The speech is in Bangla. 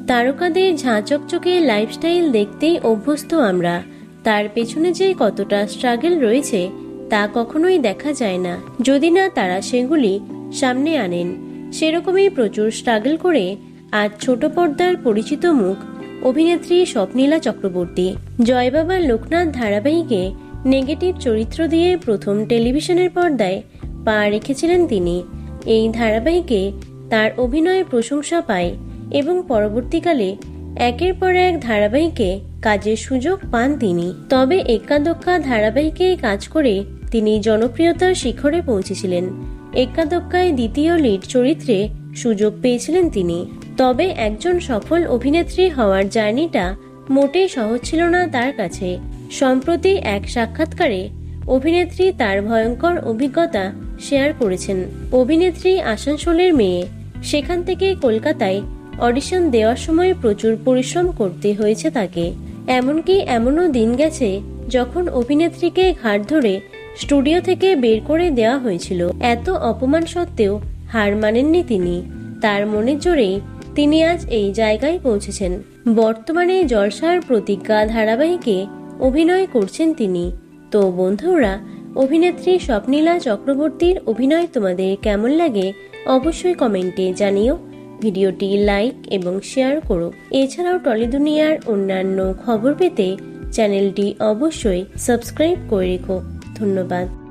তারকাদের ঝাঁচকচকে লাইফস্টাইল দেখতেই অভ্যস্ত আমরা, তার পেছনে যে কতটা স্ট্রাগল রয়েছে তা কখনোই দেখা যায় না, যদি না তারা সেগুলি সামনে আনেন। সেরকমই প্রচুর স্ট্রাগল করে আজ ছোট পর্দার পরিচিত মুখ অভিনেত্রী স্বপ্নীলা চক্রবর্তী। জয় বাবা লোকনাথ ধারাবাহিকে নেগেটিভ চরিত্র দিয়ে প্রথম টেলিভিশনের পর্দায় পা রেখেছিলেন তিনি। এই ধারাবাহিকে তার অভিনয়ের প্রশংসা পায় এবং পরবর্তীকালে একের পর এক ধারাবাহিকে কাজের সুযোগ পান তিনি। তবে এক্কা দোক্কা ধারাবাহিকে কাজ করে তিনি জনপ্রিয়তার শিখরে পৌঁছেছিলেন। এক্কা দোক্কায় দ্বিতীয় লিড চরিত্রে সুযোগ পেয়েছিলেন তিনি। তবে একজন সফল অভিনেত্রী হওয়ার জার্নিটা মোটেই সহজ ছিল না তার কাছে। সম্প্রতি এক সাক্ষাৎকারে অভিনেত্রী তার ভয়ঙ্কর অভিজ্ঞতা শেয়ার করেছেন। অভিনেত্রী আসানসোলের মেয়ে, সেখান থেকে কলকাতায় অডিশন দেওয়ার সময় প্রচুর পরিশ্রম করতে হয়েছে তাকে। এমনকি এমনও দিন গেছে যখন অভিনেত্রীকে ঘাড় ধরে স্টুডিও থেকে বের করে দেওয়া হয়েছিল। এত অপমান সত্ত্বেও হার মানেননি তিনি। তার মনের জোরেই তিনি আজ এই জায়গায় পৌঁছেছেন। বর্তমানে জলসার প্রতিজ্ঞা ধারাবাহিকে অভিনয় করছেন তিনি। তো বন্ধুরা, অভিনেত্রী স্বপ্নীলা চক্রবর্তীর অভিনয় তোমাদের কেমন লাগে অবশ্যই কমেন্টে জানিও। ভিডিওটি লাইক এবং শেয়ার করো। এছাড়াও টলি দুনিয়ার অন্যান্য খবর পেতে চ্যানেলটি অবশ্যই সাবস্ক্রাইব করে রেখো। ধন্যবাদ।